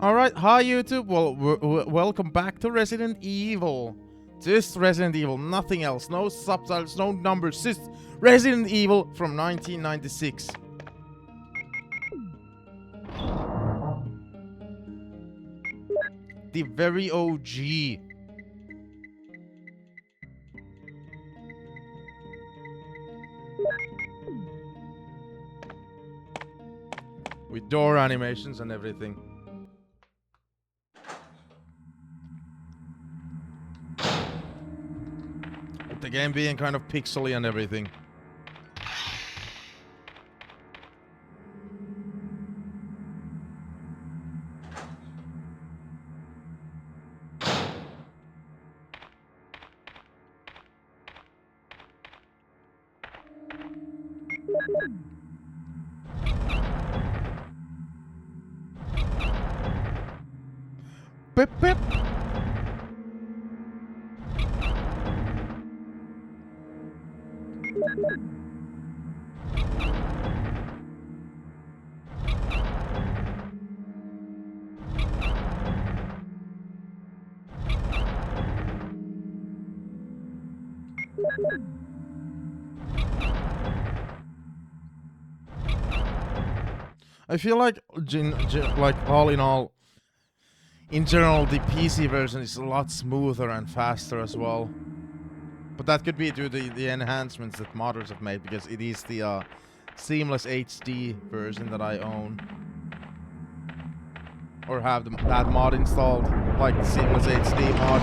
Alright, hi YouTube, well, welcome back to Resident Evil. Just Resident Evil, nothing else, no subtitles, no numbers, just Resident Evil from 1996. The very OG. With door animations and everything. With the game being kind of pixely and everything. Pip pip. I feel like, like all in all, in general, the PC version is a lot smoother and faster as well. But that could be due to the enhancements that modders have made, because it is the seamless HD version that I own. Or have that mod installed, like the seamless HD mod.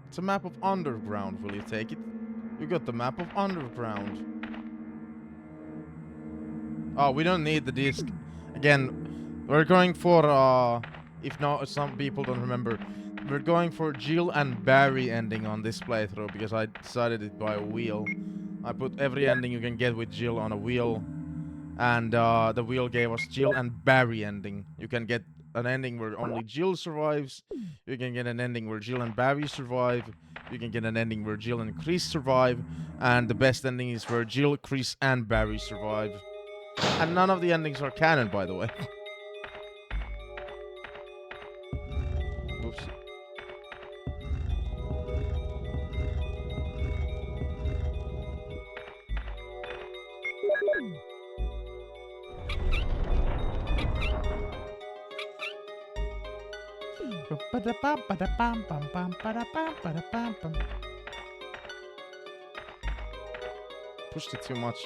It's a map of Underground, will you take it? You got the map of Underground. Oh, we don't need the disc. Again, we're going for, if not, some people don't remember, we're going for Jill and Barry ending on this playthrough, because I decided it by a wheel. I put every ending you can get with Jill on a wheel, and the wheel gave us Jill and Barry ending. You can get an ending where only Jill survives, you can get an ending where Jill and Barry survive, you can get an ending where Jill and Chris survive, and the best ending is where Jill, Chris, and Barry survive. And none of the endings are canon, by the way. Oops. Pushed it too much.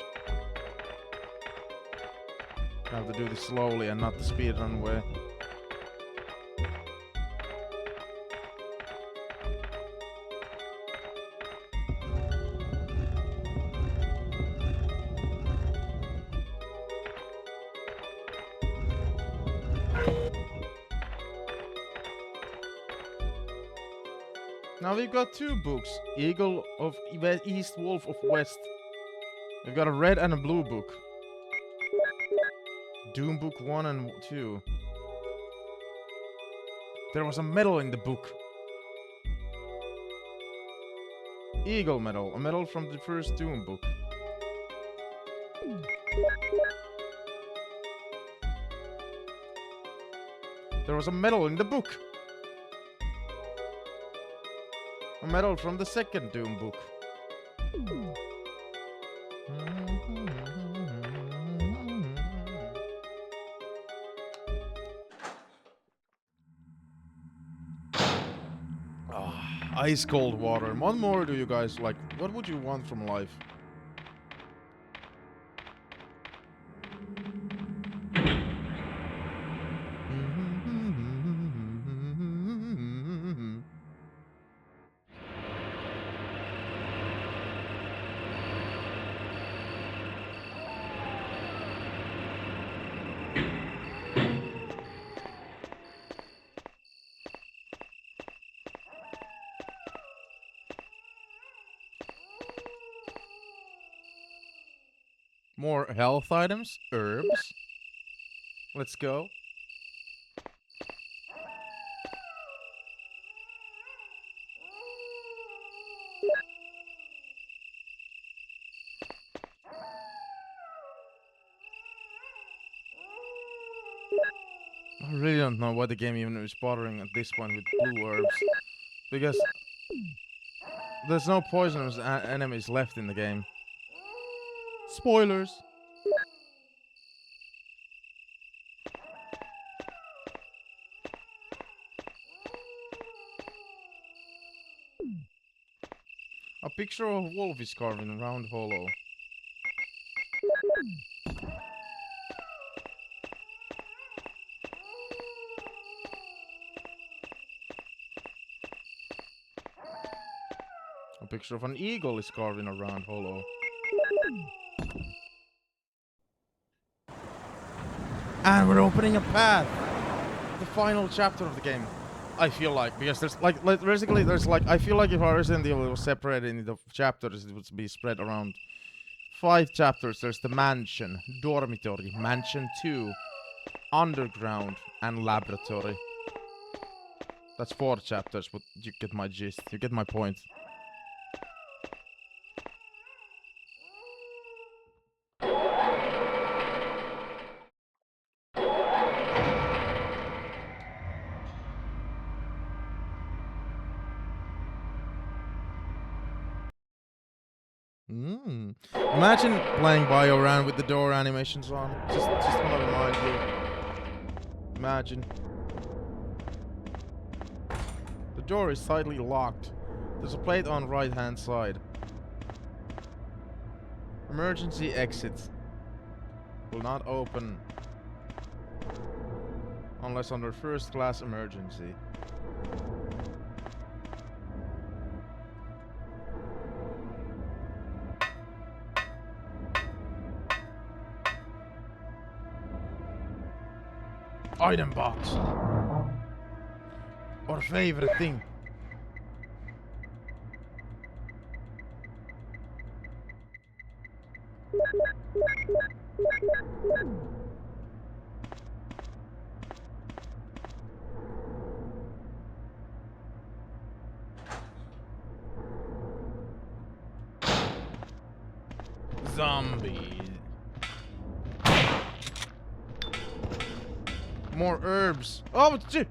I have to do this slowly and not the speedrun way. Now we've got two books. Eagle of East, Wolf of West. We've got a red and a blue book. Doom Book 1 and 2. There was a medal in the book. Eagle medal. A medal from the first Doom book. There was a medal in the book. A medal from the second Doom book. Ice cold water. And one more, do you guys like? What would you want from life? More health items, herbs. Let's go. I really don't know why the game even is bothering at this point with blue herbs. Because there's no poisonous enemies left in the game. Spoilers! A picture of a wolf is carved in a round hollow. A picture of an eagle is carved in a round hollow. And we're opening a path! The final chapter of the game. I feel like, because there's like basically there's like, I feel like if our Resident Evil was separated into chapters, it would be spread around 5 chapters. There's the mansion, dormitory, mansion 2, underground, and laboratory. That's 4 chapters, but you get my gist, you get my point. Imagine playing Bio around with the door animations on. Just wanna remind you. Imagine. The door is tightly locked. There's a plate on right hand side. Emergency exit. Will not open unless under first class emergency. Item box. Our favorite thing. Zombies. More herbs. Oh, shit!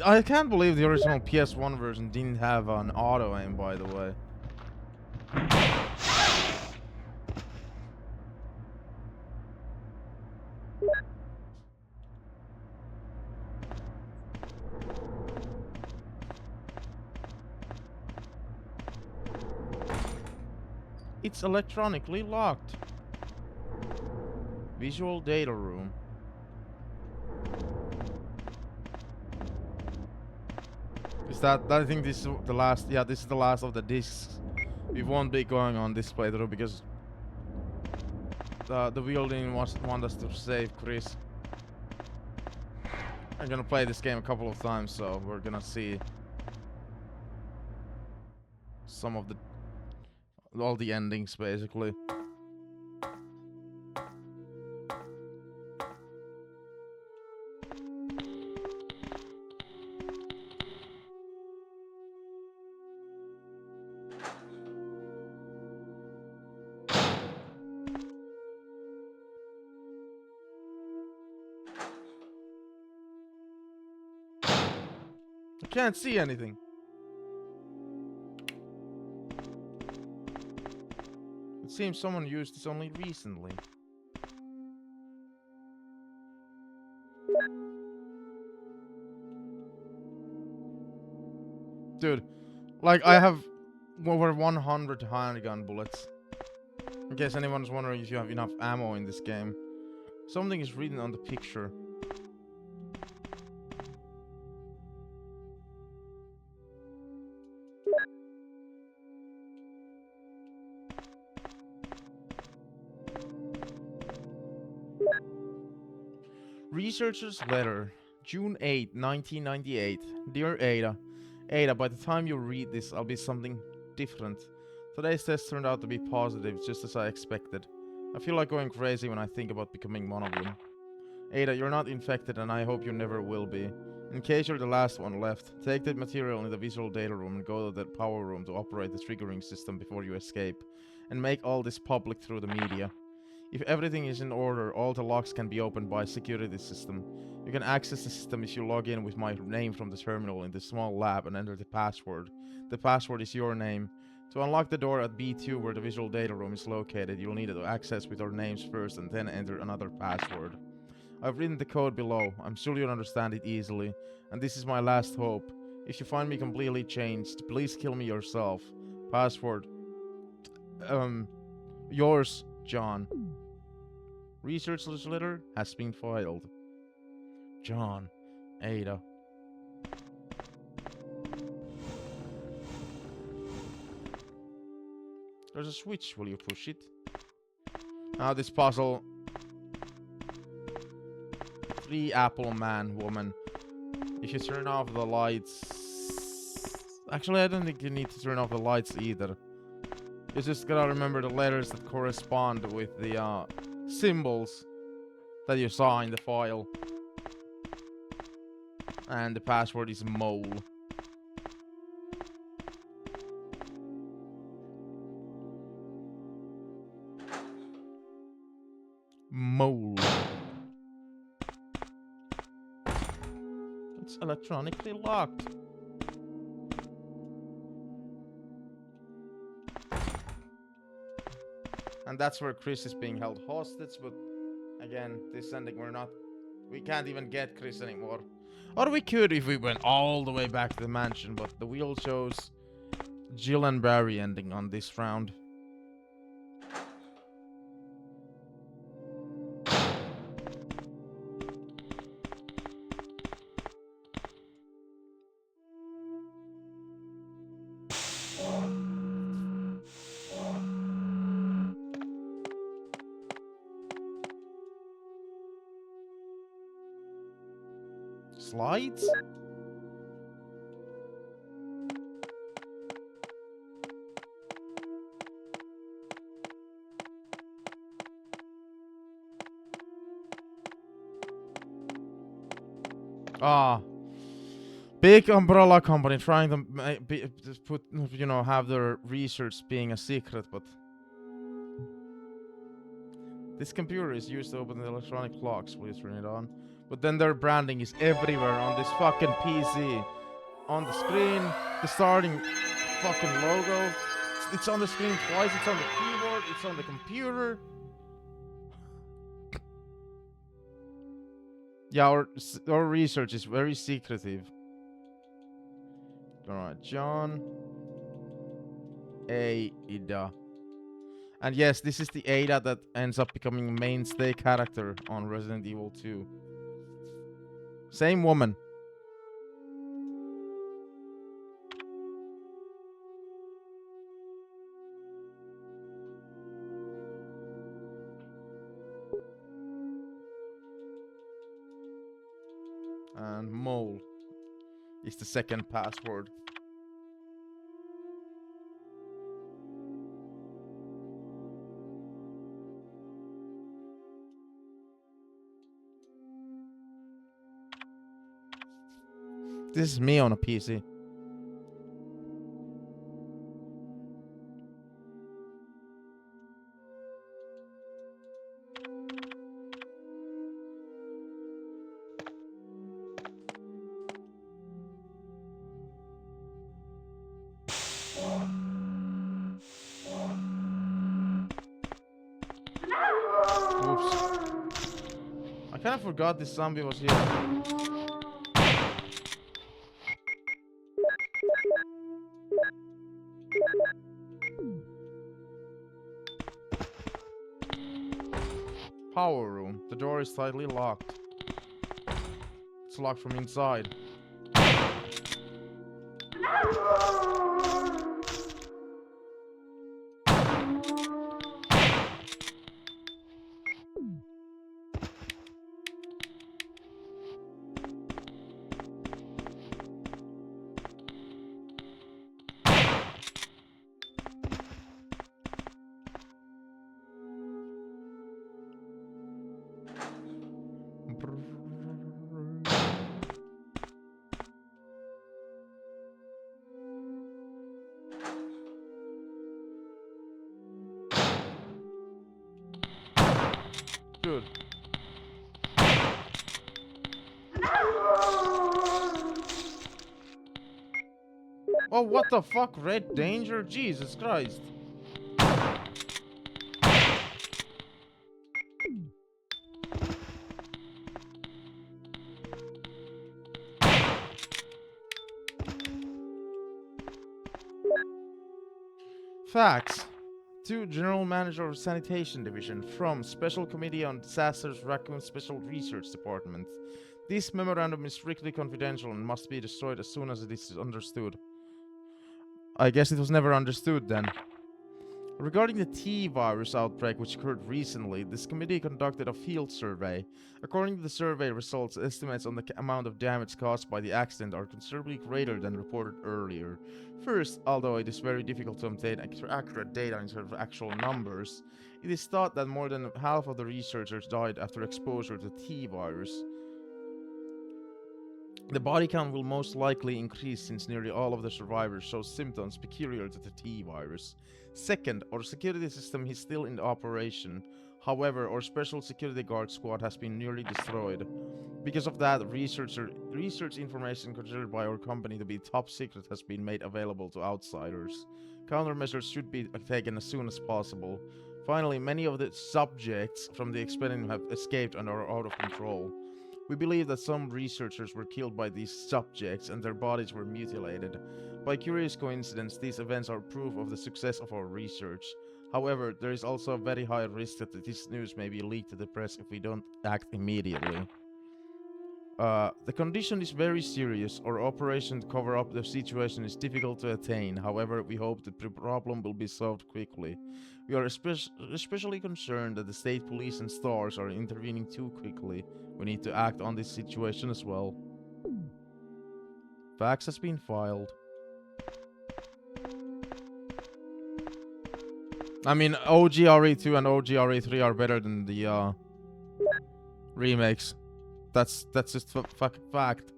I can't believe the original PS1 version didn't have an auto aim, by the way. It's electronically locked. Visual data room. Is that I think this is the last, yeah, this is the last of the discs. We won't be going on this playthrough because the wielding want us to save Chris. I'm gonna play this game a couple of times, so we're gonna see some of all the endings basically. I can't see anything. It seems someone used this only recently. Dude, like I have over 100 handgun bullets. In case anyone's wondering if you have enough ammo in this game. Something is written on the picture. Researcher's letter, June 8, 1998. Dear Ada. Ada, by the time you read this, I'll be something different. Today's test turned out to be positive, just as I expected. I feel like going crazy when I think about becoming one of them. Ada, you're not infected and I hope you never will be. In case you're the last one left, take that material in the visual data room and go to the power room to operate the triggering system before you escape. And make all this public through the media. If everything is in order, all the locks can be opened by a security system. You can access the system if you log in with my name from the terminal in the small lab and enter the password. The password is your name. To unlock the door at B2 where the visual data room is located, you'll need to access with our names first and then enter another password. I've written the code below. I'm sure you'll understand it easily. And this is my last hope. If you find me completely changed, please kill me yourself. Password. Yours, John. Research letter has been filed. John. Ada. There's a switch. Will you push it? Now this puzzle. 3 apple man, woman. If you turn off the lights... Actually, I don't think you need to turn off the lights either. You just gotta remember the letters that correspond with the symbols that you saw in the file. And the password is mole. Mole. It's electronically locked. And that's where Chris is being held hostage, but again, this ending we can't even get Chris anymore. Or we could if we went all the way back to the mansion, but the wheel shows Jill and Barry ending on this round. Slides? Ah. Big umbrella company trying to put, you know, have their research being a secret, but this computer is used to open the electronic locks. Please turn it on. But then their branding is everywhere on this fucking PC. On the screen, the starting fucking logo. It's on the screen twice. It's on the keyboard. It's on the computer. Yeah, our research is very secretive. Alright, John. Ada. And yes, this is the Ada that ends up becoming a mainstay character on Resident Evil 2. Same woman. And mole is the second password. This is me on a PC. Oops. I kind of forgot this zombie was here. Power room. The door is tightly locked. It's locked from inside. good. Oh, what the fuck? Red danger? Jesus Christ. Facts. To General Manager of Sanitation Division from Special Committee on Disasters Raccoon Special Research Department. This memorandum is strictly confidential and must be destroyed as soon as it is understood. I guess it was never understood then. Regarding the T-virus outbreak which occurred recently, this committee conducted a field survey. According to the survey results, estimates on the amount of damage caused by the accident are considerably greater than reported earlier. First, although it is very difficult to obtain accurate data in terms of actual numbers, it is thought that more than half of the researchers died after exposure to the T-virus. The body count will most likely increase since nearly all of the survivors show symptoms peculiar to the T-virus. Second, our security system is still in operation. However, our special security guard squad has been nearly destroyed. Because of that, research information considered by our company to be top secret has been made available to outsiders. Countermeasures should be taken as soon as possible. Finally, many of the subjects from the experiment have escaped and are out of control. We believe that some researchers were killed by these subjects and their bodies were mutilated. By curious coincidence, these events are proof of the success of our research. However, there is also a very high risk that this news may be leaked to the press if we don't act immediately. The condition is very serious. Our operation to cover up the situation is difficult to attain. However, we hope the problem will be solved quickly. We are especially concerned that the state police and stars are intervening too quickly. We need to act on this situation as well. Fax has been filed. I mean, OGRE2 and OGRE3 are better than the remakes. That's just fact.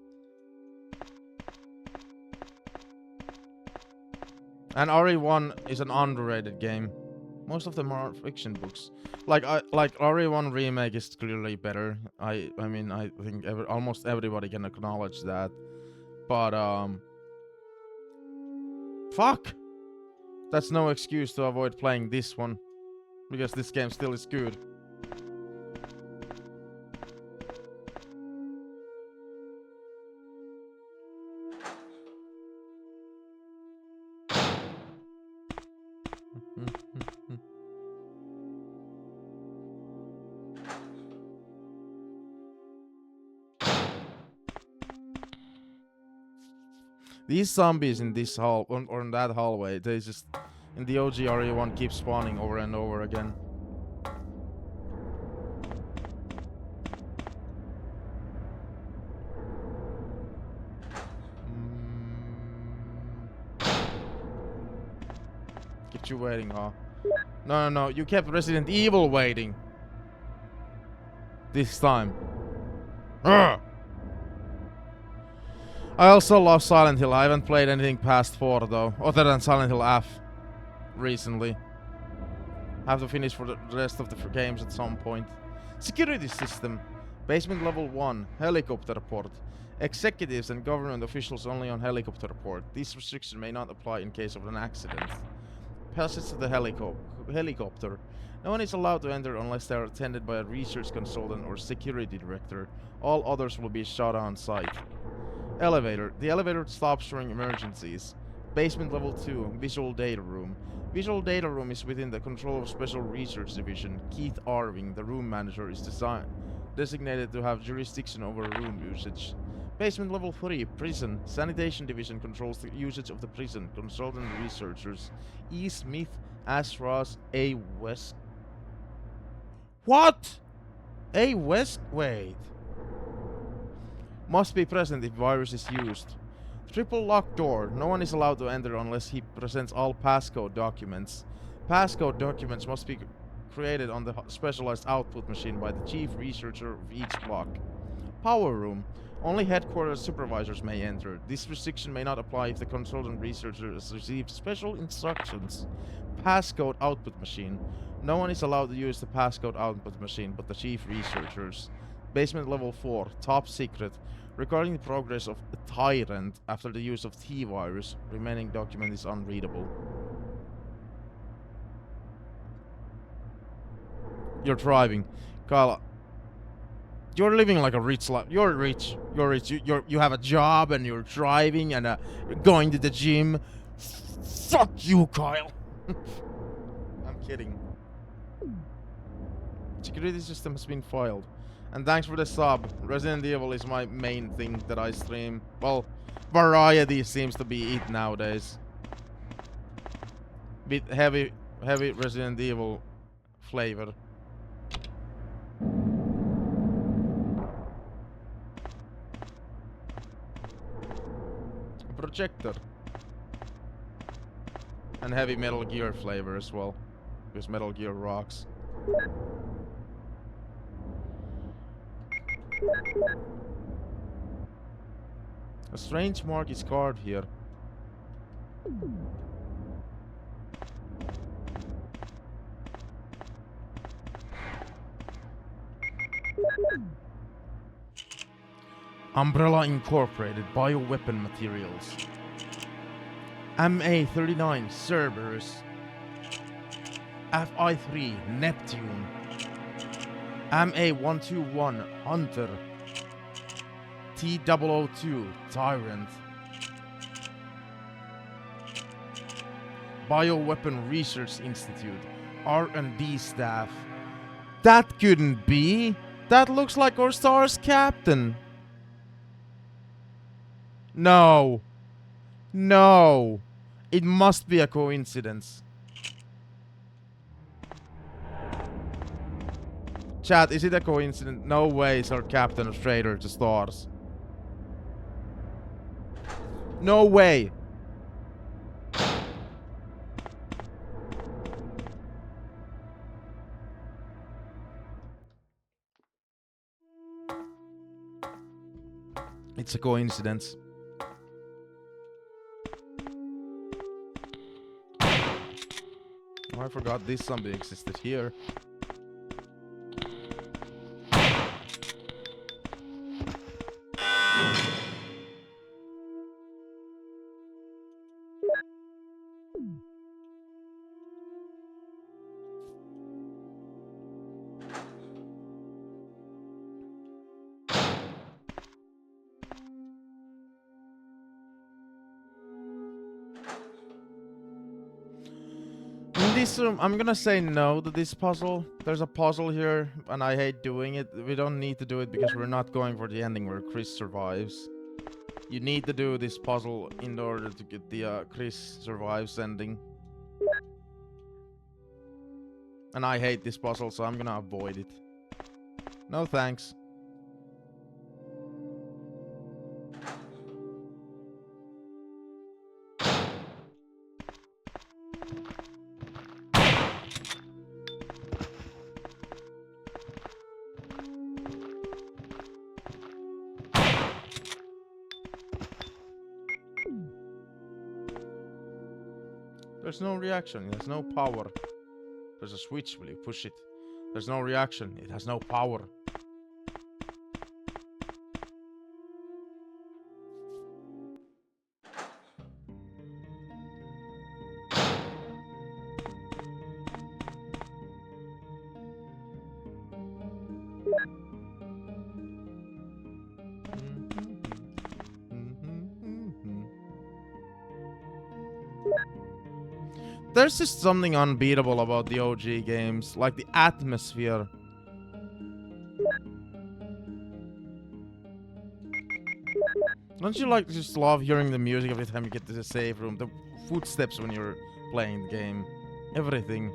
And RE1 is an underrated game. Most of them are fiction books. Like RE1 remake is clearly better. I mean I think almost everybody can acknowledge that. But fuck. That's no excuse to avoid playing this one, because this game still is good. These zombies in this hall or in that hallway, they just in the OG RE1 keep spawning over and over again. Kept you waiting, huh? No, you kept Resident Evil waiting. This time. Urgh! I also love Silent Hill. I haven't played anything past 4 though, other than Silent Hill F recently. Have to finish for the rest of the games at some point. Security system. Basement level 1. Helicopter port. Executives and government officials only on helicopter port. This restriction may not apply in case of an accident. Passage to the helicopter. No one is allowed to enter unless they are attended by a research consultant or security director. All others will be shot on sight. Elevator. The elevator stops during emergencies. Basement level 2. Visual data room. Visual data room is within the control of Special Research Division. Keith Arving, the room manager, is designated to have jurisdiction over room usage. Basement level 3. Prison. Sanitation Division controls the usage of the prison. Consultant researchers. E. Smith, S. Ross, A. West. What? A. West? Wait. Must be present if virus is used. Triple locked door. No one is allowed to enter unless he presents all passcode documents. Passcode documents must be created on the specialized output machine by the chief researcher of each block. Power room. Only headquarters supervisors may enter. This restriction may not apply if the consultant researcher has received special instructions. Passcode output machine. No one is allowed to use the passcode output machine but the chief researchers. Basement level 4. Top secret. Regarding the progress of the Tyrant after the use of T-virus, remaining document is unreadable. You're driving. Kyle, you're living like a rich life. You're rich. You're rich. You have a job and you're driving and you're going to the gym. Fuck you, Kyle. I'm kidding. Security system has been filed. And thanks for the sub. Resident Evil is my main thing that I stream. Well, variety seems to be it nowadays. Bit heavy Resident Evil flavor. A projector. And heavy Metal Gear flavor as well. Because Metal Gear rocks. A strange mark is carved here. Umbrella Incorporated Bioweapon Materials. MA39 Cerberus. FI3 Neptune. MA121 Hunter. T002 Tyrant. Bioweapon Research Institute. R&D staff. That couldn't be. That looks like our star's captain. No. No. It must be a coincidence. Chat, is it a coincidence? No way is our captain a traitor to stars. No way. It's a coincidence. Oh, I forgot this zombie existed here. I'm gonna say no to this puzzle. There's a puzzle here, and I hate doing it. We don't need to do it because we're not going for the ending where Chris survives. You need to do this puzzle in order to get the Chris survives ending. And I hate this puzzle, so I'm gonna avoid it. No thanks. There's no reaction, it has no power. There's a switch, will you push it? There's no reaction, it has no power. There's just something unbeatable about the OG games, like the atmosphere. Don't you like just love hearing the music every time you get to the save room? The footsteps when you're playing the game. Everything.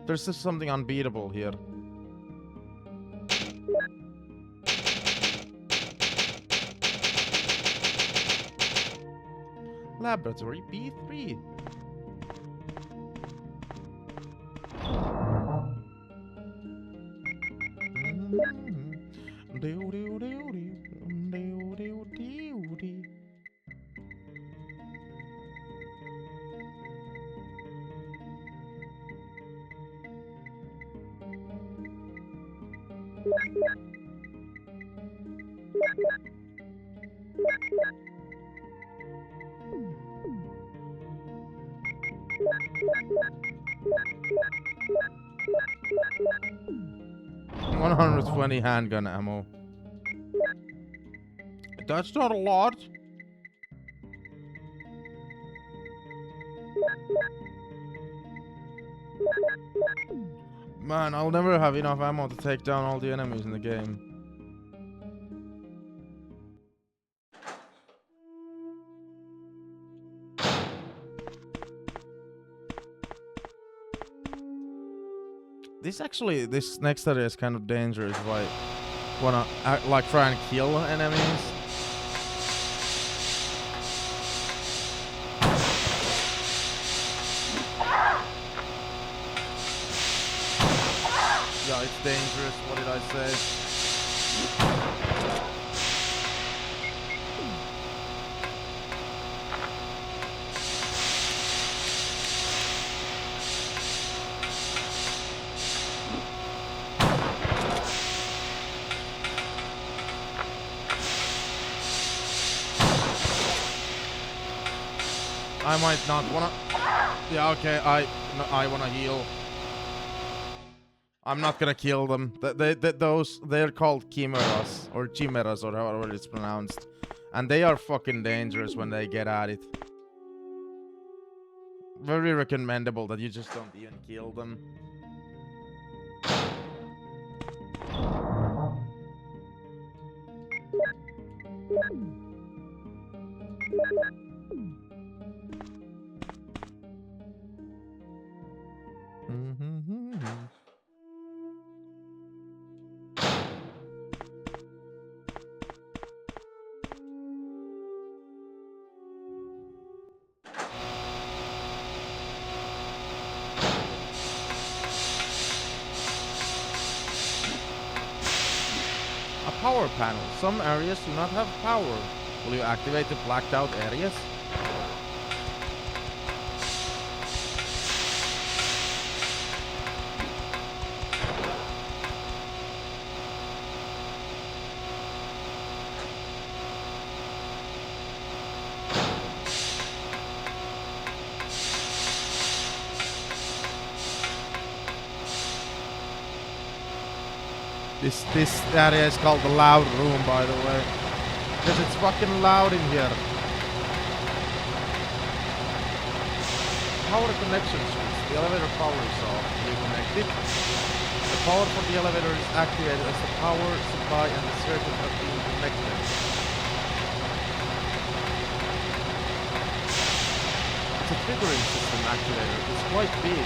There's just something unbeatable here. Laboratory B3. $120 handgun ammo. That's not a lot. Man, I'll never have enough ammo to take down all the enemies in the game. This next area is kind of dangerous if I wanna like try and kill enemies. Yeah, it's dangerous. What did I say? I might not wanna. Yeah, okay. I wanna heal. I'm not gonna kill them. They're called chimeras or chimeras or however it's pronounced, and they are fucking dangerous when they get at it. Very recommendable that you just don't even kill them. Power panel. Some areas do not have power. Will you activate the blacked out areas? This area is called the loud room, by the way, because it's fucking loud in here. Power connection switch. The elevator power is off. Reconnected. The power for the elevator is activated as the power supply and the circuit are being connected. It's a triggering system activator. It's quite big.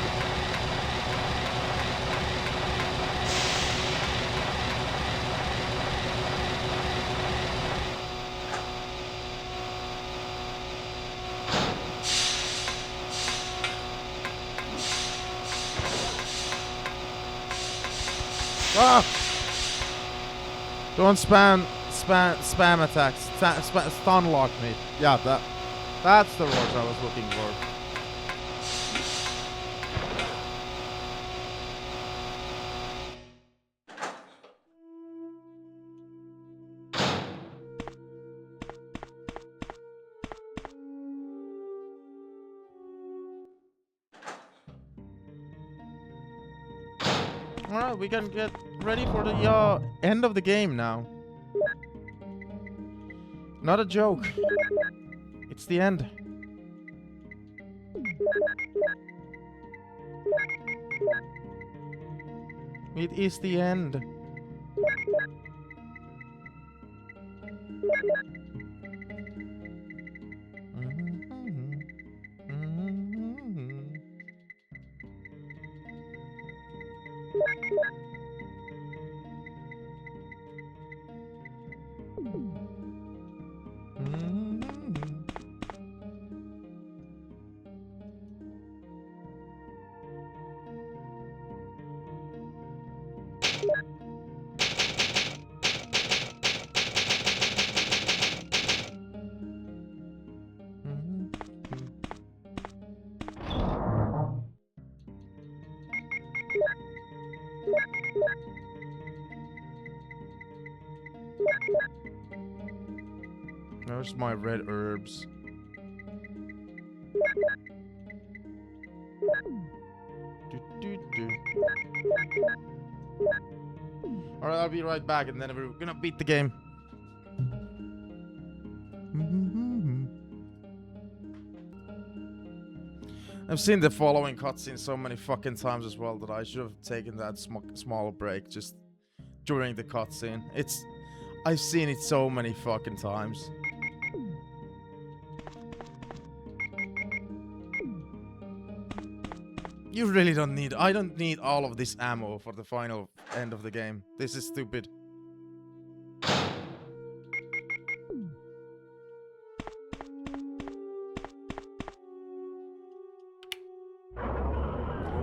Ah! Don't spam attacks. Stun lock me. Yeah, that's the word I was looking for. Alright, we can get ready for the end of the game now. Not a joke. It's the end. It is the end. Where's my red herbs? Alright, I'll be right back and then we're gonna beat the game. I've seen the following cutscene so many fucking times as well that I should have taken that small break just during the cutscene. I've seen it so many fucking times. You really don't need... I don't need all of this ammo for the final end of the game. This is stupid.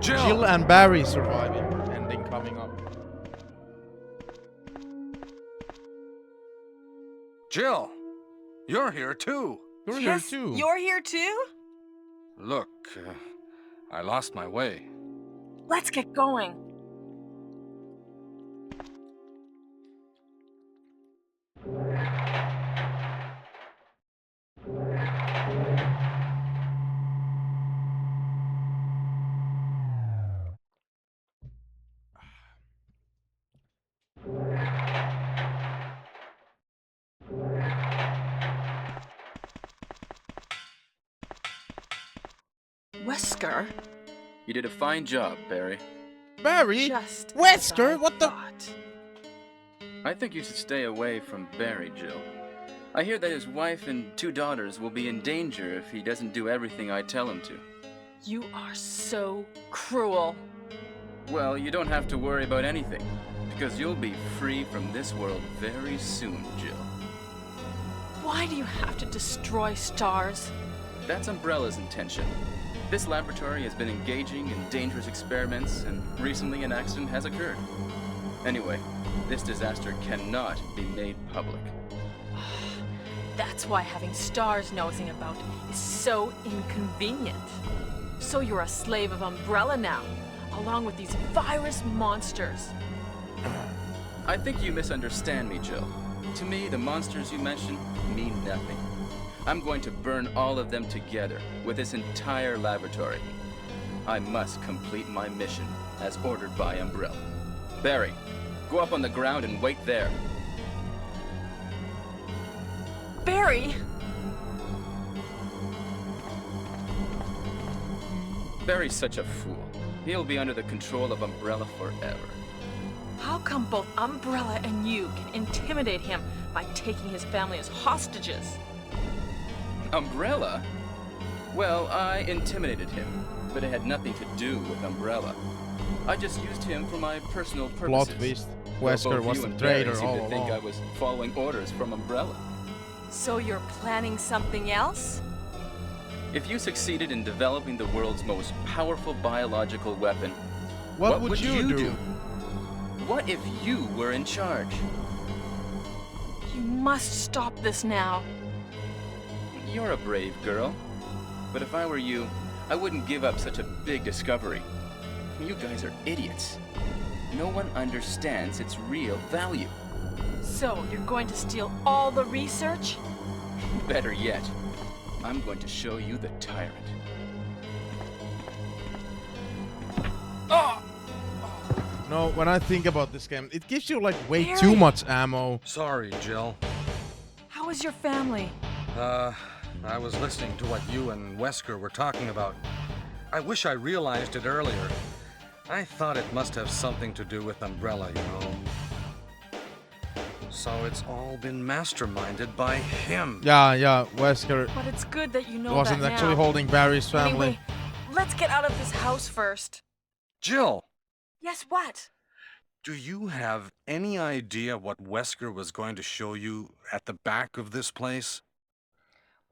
Jill and Barry surviving. Ending coming up. Jill, you're here too. You're here too. You're here too? Look, I lost my way. Let's get going. Wesker? You did a fine job, Barry. Barry? Just Wesker? What the? I think you should stay away from Barry, Jill. I hear that his wife and 2 daughters will be in danger if he doesn't do everything I tell him to. You are so cruel. Well, you don't have to worry about anything, because you'll be free from this world very soon, Jill. Why do you have to destroy stars? That's Umbrella's intention. This laboratory has been engaging in dangerous experiments, and recently an accident has occurred. Anyway, this disaster cannot be made public. That's why having stars nosing about is so inconvenient. So you're a slave of Umbrella now, along with these virus monsters. I think you misunderstand me, Jill. To me, the monsters you mentioned mean nothing. I'm going to burn all of them together with this entire laboratory. I must complete my mission as ordered by Umbrella. Barry, go up on the ground and wait there. Barry! Barry's such a fool. He'll be under the control of Umbrella forever. How come both Umbrella and you can intimidate him by taking his family as hostages? Umbrella? Well, I intimidated him, but it had nothing to do with Umbrella. I just used him for my personal purposes. Plot twist. Wesker was the traitor all along. Think I was following orders from Umbrella. So you're planning something else? If you succeeded in developing the world's most powerful biological weapon, what would you do? What if you were in charge? You must stop this now. You're a brave girl. But if I were you, I wouldn't give up such a big discovery. You guys are idiots. No one understands its real value. So, you're going to steal all the research? Better yet, I'm going to show you the tyrant. Oh! No, when I think about this game, it gives you like way too much ammo. Sorry, Jill. How is your family? I was listening to what you and Wesker were talking about. I wish I realized it earlier. I thought it must have something to do with Umbrella, you know. So it's all been masterminded by him. Yeah, Wesker But it's good that you know wasn't that actually now. holding Barry's family. Anyway, let's get out of this house first. Jill! Yes, what? Do you have any idea what Wesker was going to show you at the back of this place?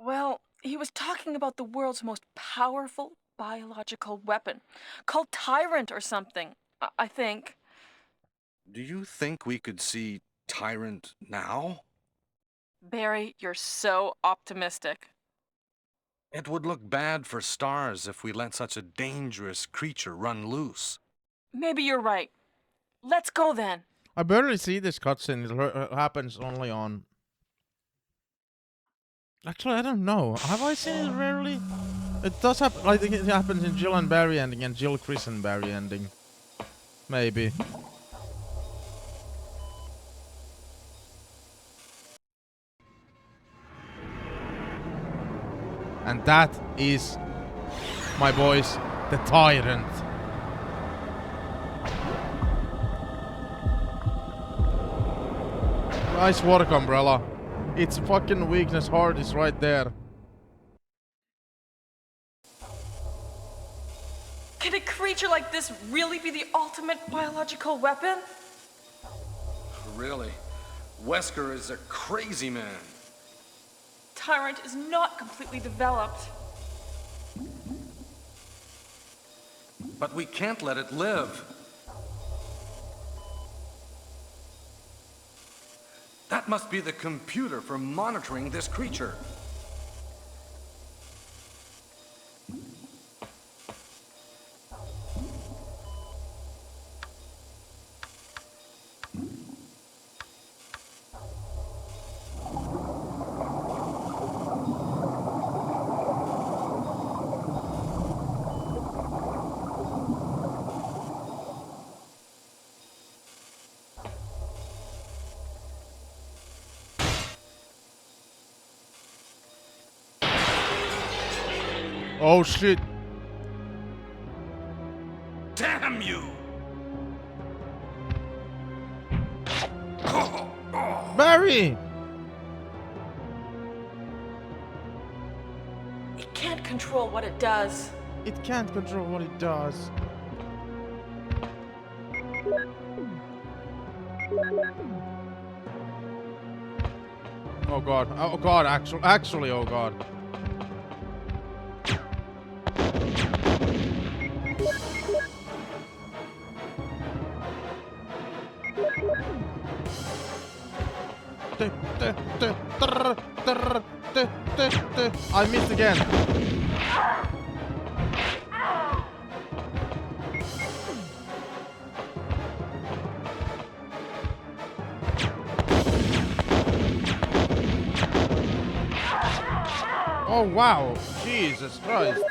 Well, he was talking about the world's most powerful biological weapon, called Tyrant or something, I think. Do you think we could see Tyrant now? Barry, you're so optimistic. It would look bad for stars if we let such a dangerous creature run loose. Maybe you're right. Let's go then. I barely see this cutscene. It happens only on Actually, I don't know. Have I seen it rarely? It does happen. I think it happens in Jill and Barry ending and Jill, Chris and Barry ending. Maybe. And that is, my boys, the Tyrant. Nice work, Umbrella. Its fucking weakness heart is right there. Can a creature like this really be the ultimate biological weapon? Really? Wesker is a crazy man. Tyrant is not completely developed. But we can't let it live. That must be the computer for monitoring this creature. Oh shit. Damn you! Barry! It can't control what it does. It can't control what it does. Oh god. Oh god, actually, oh god. I missed again. Oh wow, Jesus Christ.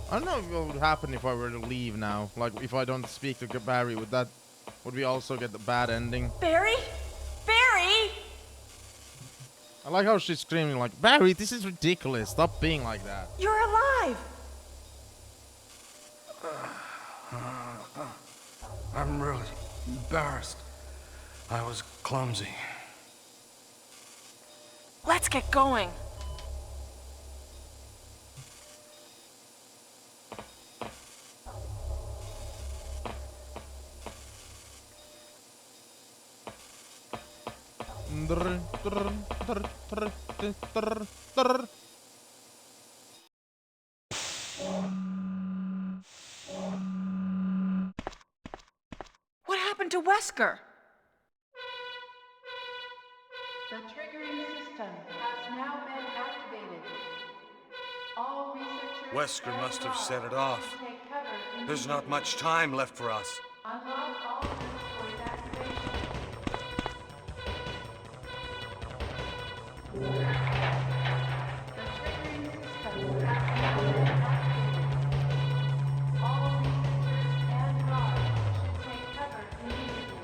I don't know what would happen if I were to leave now. Like, if I don't speak to Barry, would we also get the bad ending? Barry? Barry! I like how she's screaming like, Barry, this is ridiculous. Stop being like that. You're alive! I'm really embarrassed. I was clumsy. Let's get going. What happened to Wesker? The triggering system has now been activated. All researchers Wesker and must have guards set it off. should take cover There's not immediately. much time left for us. Unlock all rooms for evacuation. The triggering system has now been activated. All researchers and guards should take cover immediately.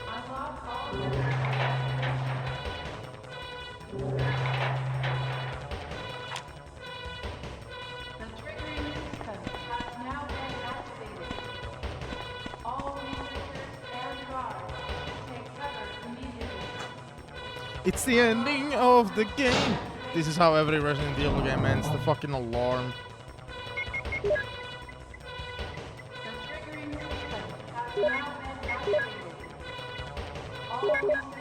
Unlock all rooms for evacuation. The triggering system has now been activated. All researchers and guards should take cover immediately. It's the ending of the game. This is how every Resident Evil game ends. The fucking alarm. The triggering system has now been activated. All researchers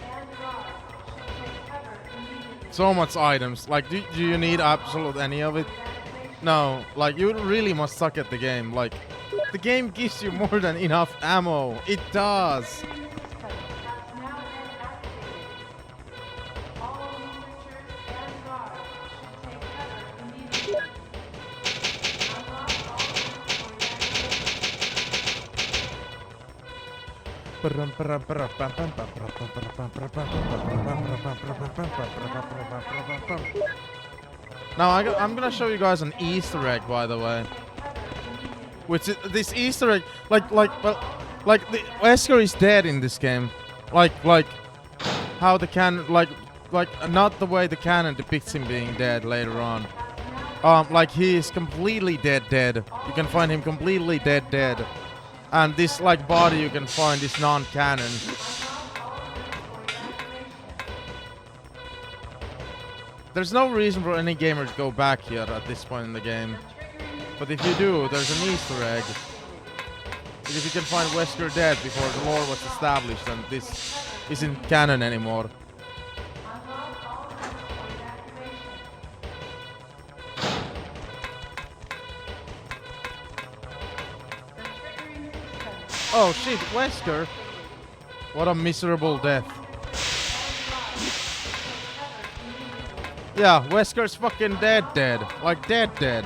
and guards should take cover immediately. So much items. Like, do you need absolute any of it? No. Like, you really must suck at the game. Like, the game gives you more than enough ammo. It does. The triggering system has now been activated. All researchers and guards should take cover Now I'm gonna show you guys an Easter egg, by the way. Which this Easter egg, like the Wesker is dead in this game, like how the canon, like not the way the canon depicts him being dead later on. Like he is completely dead. You can find him completely dead. And this like body you can find is non-canon. There's no reason for any gamer to go back here at this point in the game. But if you do, there's an Easter egg. Because you can find Wesker dead before the lore was established and this isn't canon anymore. Oh shit, Wesker! What a miserable death. Yeah, Wesker's fucking dead. Like dead.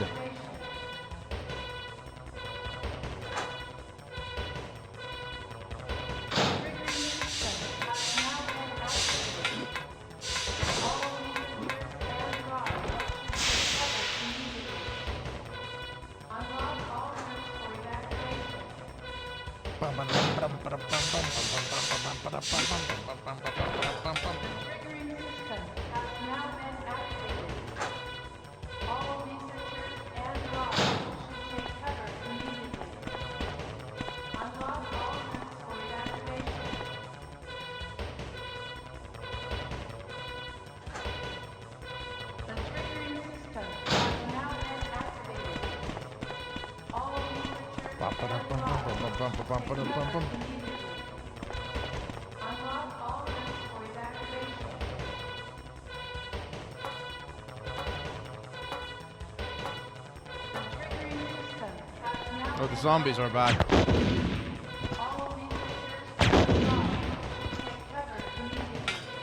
Oh, the zombies are back.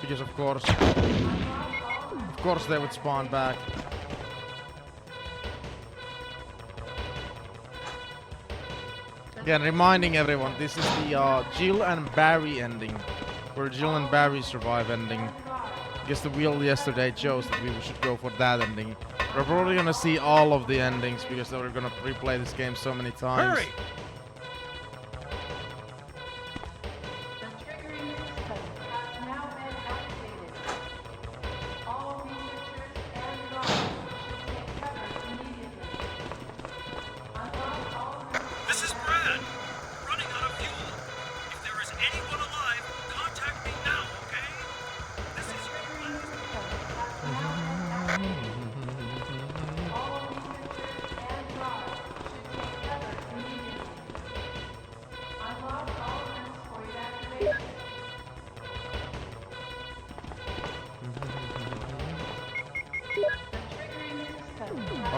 Because of course they would spawn back. Again, reminding everyone, this is the Jill and Barry ending, where Jill and Barry survive ending. I guess the wheel yesterday chose that we should go for that ending. We're probably gonna see all of the endings because we're gonna replay this game so many times. Hurry! This is Brad. Running out of fuel. If there is anyone alive, contact me now, okay? This is your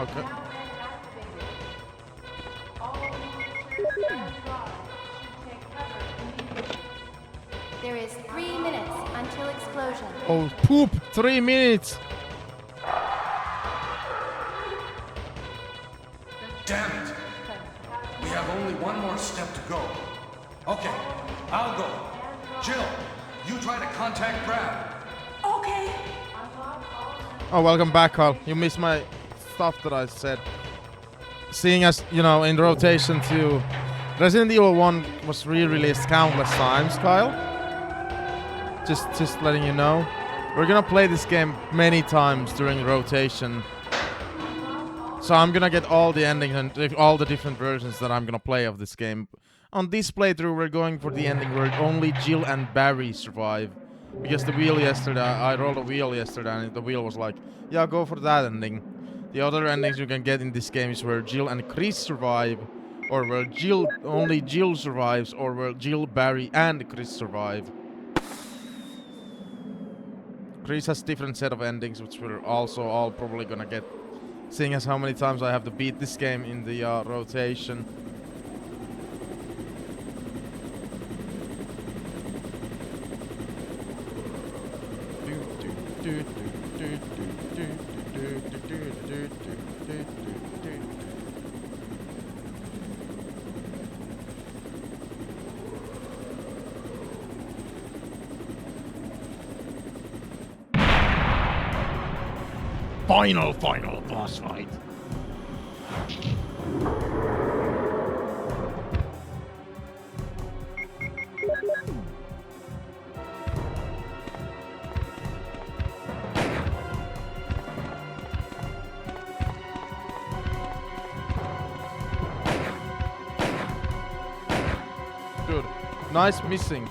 Okay. There is 3 minutes until explosion. Oh, poop! 3 minutes! Damn it! We have only one more step to go. Okay, I'll go. Jill, you try to contact Brad. Okay. Oh, welcome back, Kyle. You missed my stuff that I said. Seeing as, you know, in rotation 2, Resident Evil 1 was re-released countless times, Kyle. Just letting you know. We're gonna play this game many times during rotation. So I'm gonna get all the endings and all the different versions that I'm gonna play of this game. On this playthrough, we're going for the ending where only Jill and Barry survive. Because the wheel yesterday, I rolled a wheel yesterday and the wheel was like, yeah, go for that ending. The other endings you can get in this game is where Jill and Chris survive, or where only Jill survives, or where Jill, Barry, and Chris survive. Chris has different set of endings, which we're also all probably gonna get, seeing as how many times I have to beat this game in the rotation. final boss fight. Good. Nice missing.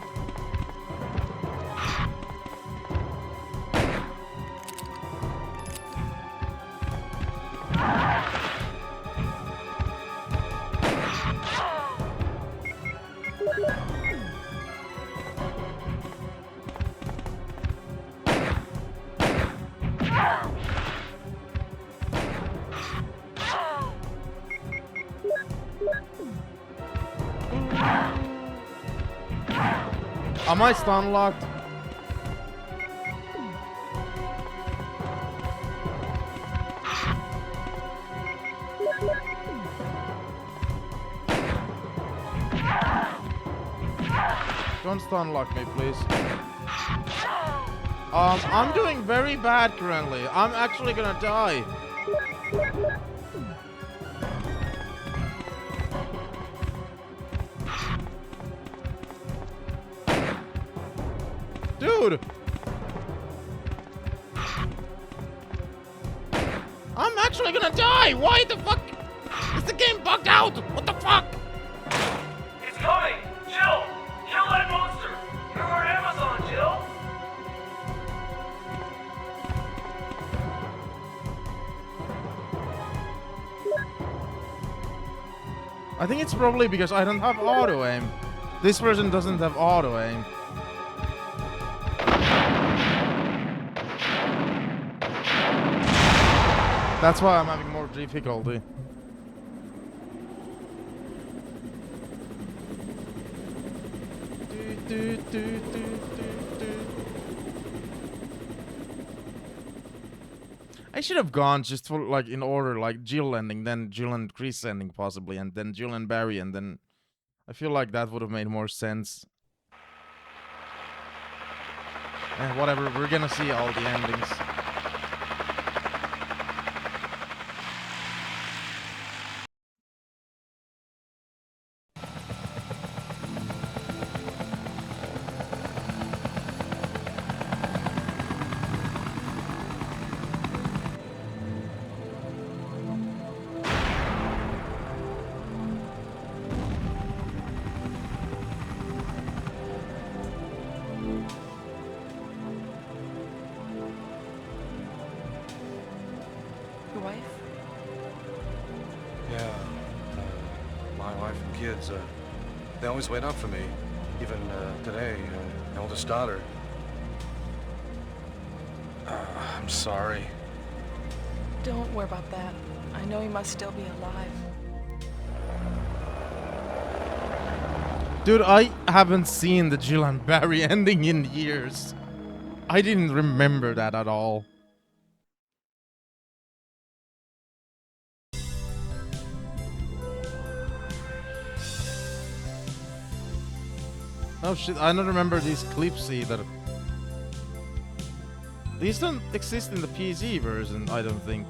Am I stun locked? Don't stun lock me, please. I'm doing very bad currently. I'm actually gonna die. Dude! I'm actually gonna die! Why the fuck? Is the game bugged out? What the fuck? It's coming! Jill! Kill that monster! You're our Amazon, Jill! I think it's probably because I don't have auto aim. This version doesn't have auto aim. That's why I'm having more difficulty. I should have gone just for like in order, like Jill ending, then Jill and Chris ending possibly, and then Jill and Barry, and then I feel like that would have made more sense. Whatever, we're gonna see all the endings. Your wife? Yeah, my wife and kids, they always wait up for me. Even today, eldest daughter. I'm sorry. Don't worry about that. I know you must still be alive. Dude, I haven't seen the Jill and Barry ending in years. I didn't remember that at all. Oh shit, I don't remember these clips either. These don't exist in the PC version, I don't think.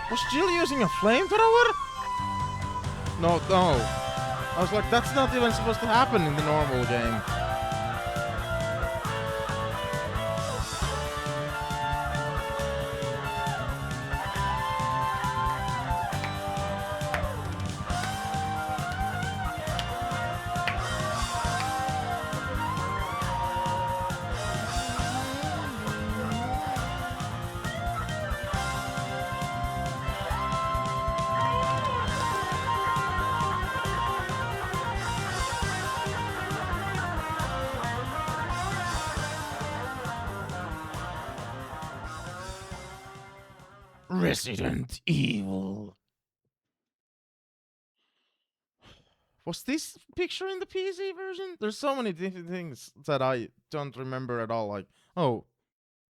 Was Jill using a flamethrower? No. I was like, that's not even supposed to happen in the normal game. Resident Evil. Was this picture in the PC version? There's so many different things that I don't remember at all. Like, oh,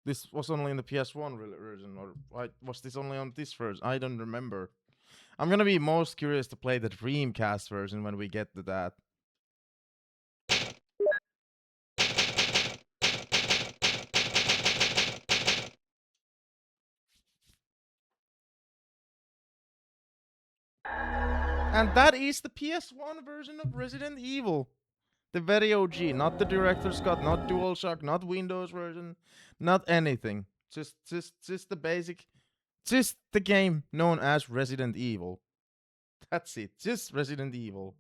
this was only in the PS1 version, or was this only on this version? I don't remember. I'm gonna be most curious to play the Dreamcast version when we get to that. And that is the PS1 version of Resident Evil. The very OG, not the Director's Cut, not DualShock, not Windows version, not anything. Just the basic, just the game known as Resident Evil. That's it, just Resident Evil.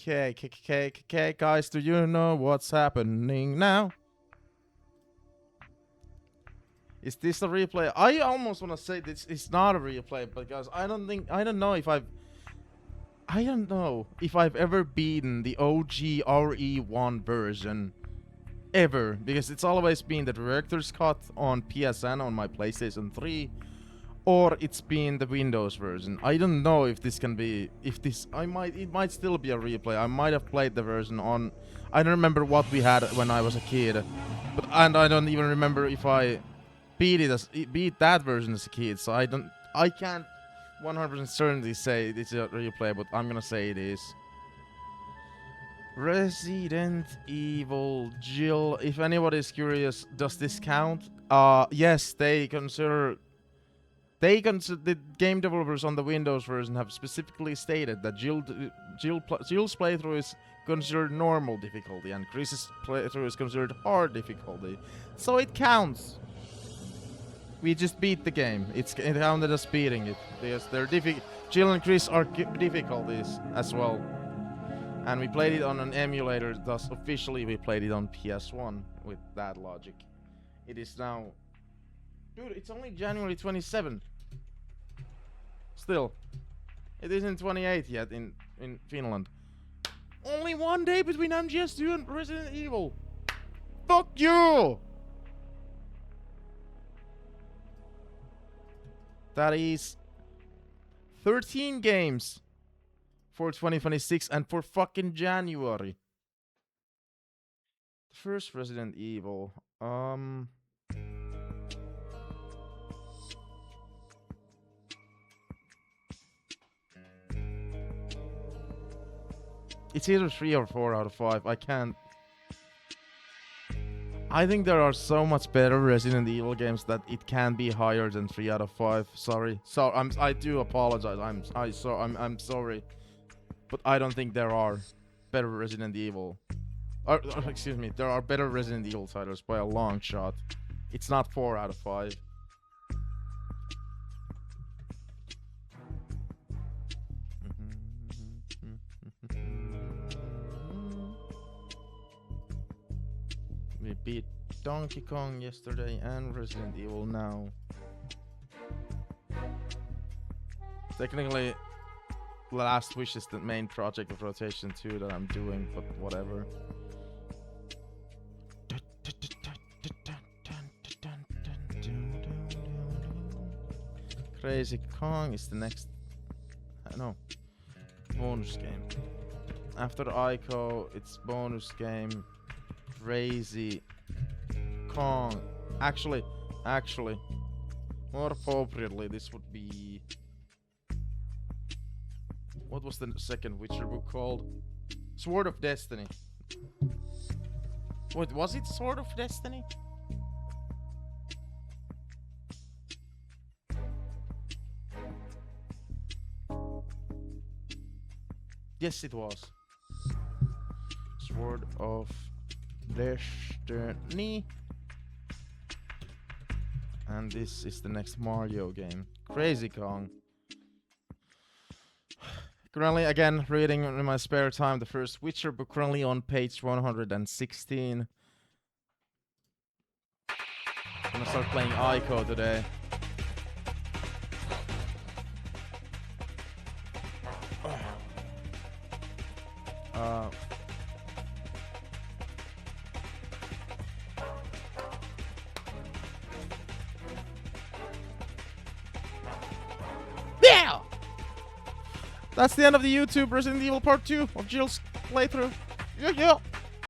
Okay, guys, do you know what's happening now? Is this a replay? I almost want to say this is not a replay because I don't know if I've ever beaten the OG RE1 version ever, because it's always been the Director's Cut on PSN on my PlayStation 3, or it's been the Windows version. I don't know if this can be, it might still be a replay. I might have played the version on, I don't remember what we had when I was a kid, and I don't even remember if I beat that version as a kid, so I can't 100% certainly say it's a replay, but I'm gonna say it is. Resident Evil Jill. If anybody is curious, does this count? Yes, the game developers on the Windows version have specifically stated that Jill's playthrough is considered normal difficulty and Chris's playthrough is considered hard difficulty. So it counts. We just beat the game. It counted as beating it because Jill and Chris are difficulties as well. And we played it on an emulator, thus officially we played it on PS1 with that logic. It is now... Dude, it's only January 27th. Still. It isn't 28 yet in Finland. Only one day between MGS2 and Resident Evil. Fuck you! That is 13 games for 2026 and for fucking January. The first Resident Evil. It's either 3 or 4 out of 5. I can't. I think there are so much better Resident Evil games that it can be higher than 3 out of 5. Sorry. I do apologize. I'm sorry. But I don't think there are better Resident Evil. Or excuse me, there are better Resident Evil titles by a long shot. It's not 4 out of 5. We beat Donkey Kong yesterday and Resident Evil now. Technically, Last Wish is the main project of Rotation 2 that I'm doing, but whatever. Crazy Kong is the next... no. Bonus game. After Ico, it's bonus game. Crazy Kong. Actually, more appropriately, this would be... What was the second Witcher book called? Sword of Destiny. Wait, was it Sword of Destiny? Yes, it was. Sword of Destiny. And this is the next Mario game. Crazy Kong. Currently, again, reading in my spare time the first Witcher book, currently on page 116. I'm gonna start playing Ico today. Yeah! That's the end of the YouTube Resident Evil Part 2 of Jill's playthrough. Yeah.